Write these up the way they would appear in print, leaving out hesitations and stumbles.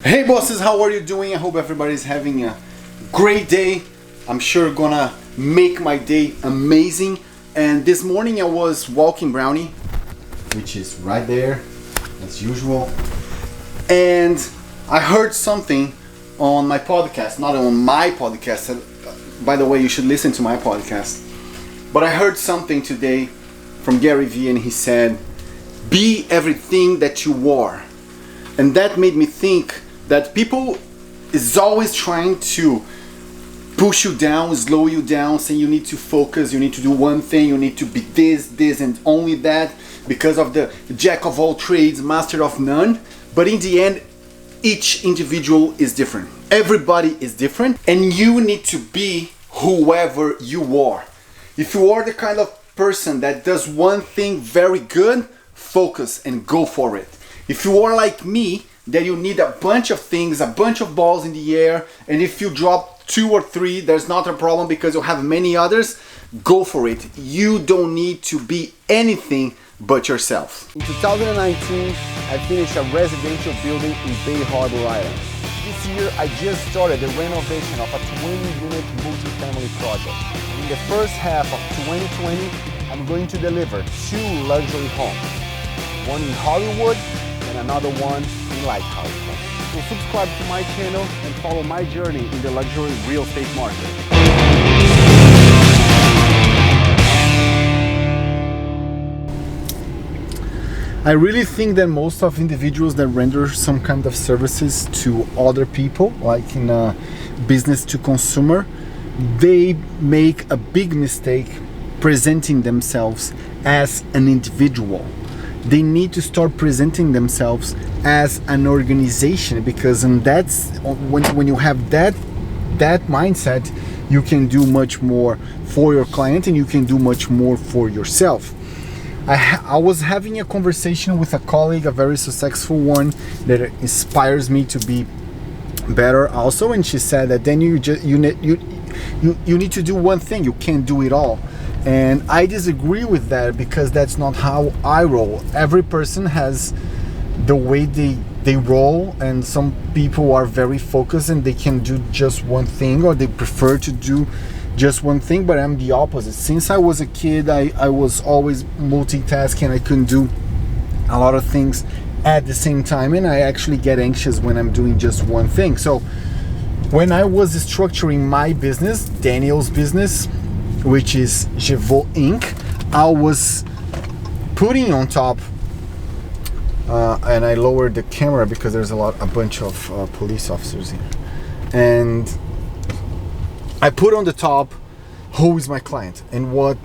Hey bosses, how are you doing? I hope everybody's having a great day. I'm sure gonna make my day amazing. And this morning I was walking Brownie, which is right there as usual, and I heard something on my podcast, not on my podcast, by the way you should listen to my podcast, but I heard something today from Gary Vee, and he said, be everything that you are. And that made me think that people is always trying to push you down, slow you down, saying you need to focus, you need to do one thing, you need to be this and only that because of the jack of all trades, master of none. But in the end, each individual is different. Everybody is different, and you need to be whoever you are. If you are the kind of person that does one thing very good, focus and go for it. If you are like me, that you need a bunch of things, a bunch of balls in the air, and if you drop 2 or 3, there's not a problem because you have many others, go for it. You don't need to be anything but yourself. In 2019, I finished a residential building in Bay Harbor Island. This year, I just started the renovation of a 20-unit multifamily project. In the first half of 2020, I'm going to deliver 2 luxury homes, one in Hollywood and another one in Lighthouse. So subscribe to my channel and follow my journey in the luxury real estate market. I really think that most of individuals that render some kind of services to other people, like in a business to consumer, they make a big mistake presenting themselves as an individual. They need to start presenting themselves as an organization, because that's when you have that mindset, you can do much more for your client and you can do much more for yourself. I was having a conversation with a colleague, a very successful one that inspires me to be better also, and she said that then you need to do one thing, you can't do it all. And I disagree with that, because that's not how I roll. Every person has the way they roll, and some people are very focused and they can do just one thing, or they prefer to do just one thing, but I'm the opposite. Since I was a kid, I was always multitasking. I couldn't do a lot of things at the same time, and I actually get anxious when I'm doing just one thing. So when I was structuring my business, Daniel's business, which is Jevaux Inc., I was putting on top, and I lowered the camera because there's a bunch of police officers here, and I put on the top who is my client and what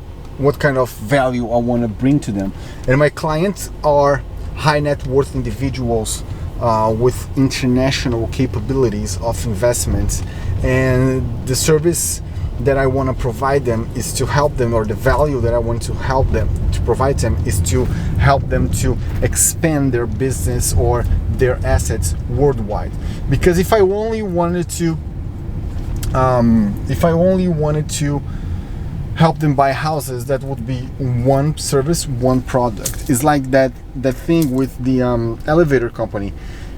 kind of value I want to bring to them. And my clients are high net worth individuals with international capabilities of investments, and the service that I want to provide them is to help them, or the value that I want to help them to provide them is to help them to expand their business or their assets worldwide. Because if I only wanted to help them buy houses, that would be one service, one product. It's like that thing with the elevator company.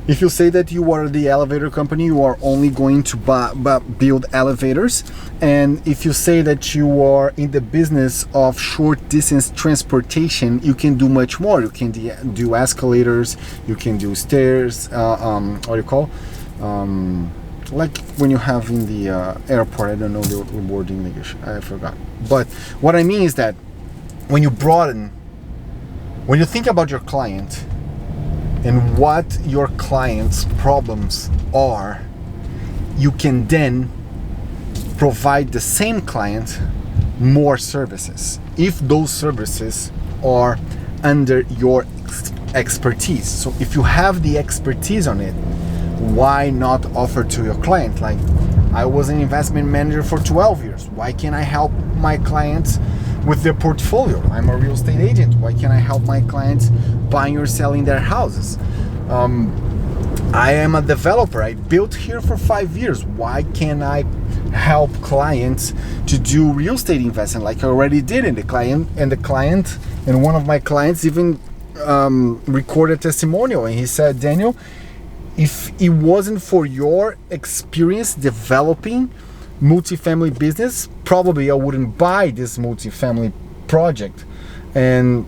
If you say that you are the elevator company, you are only going to build elevators. And if you say that you are in the business of short distance transportation, you can do much more. You can do escalators, you can do stairs, what do you call? Like when you have in the airport, I don't know the word in English, I forgot. But what I mean is that when you think about your client, and what your client's problems are, you can then provide the same client more services if those services are under your expertise. So if you have the expertise on it, why not offer to your client? Like, I was an investment manager for 12 years. Why can't I help my clients with their portfolio? I'm a real estate agent. Why can't I help my clients buying or selling their houses? I am a developer. I built here for 5 years. Why can't I help clients to do real estate investment like I already did? And one of my clients even recorded a testimonial, and he said, Daniel, if it wasn't for your experience developing multifamily business, probably I wouldn't buy this multifamily project. And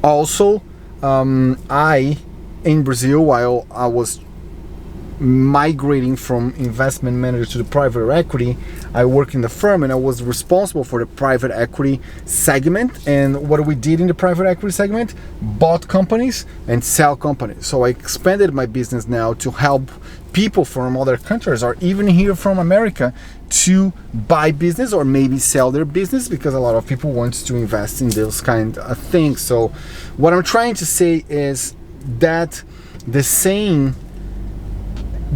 also, in Brazil, while I was migrating from investment manager to the private equity, I worked in the firm and I was responsible for the private equity segment. And what we did in the private equity segment, bought companies and sell companies. So I expanded my business now to help people from other countries or even here from America to buy business or maybe sell their business, because a lot of people want to invest in those kind of things. So what I'm trying to say is that the saying,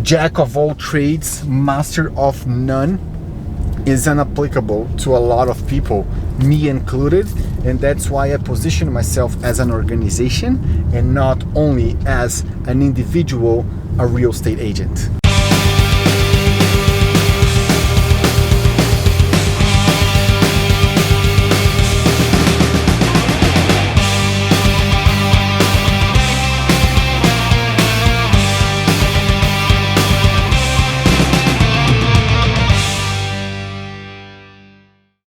jack of all trades, master of none, is unapplicable to a lot of people, me included. And that's why I position myself as an organization and not only as an individual, a real estate agent.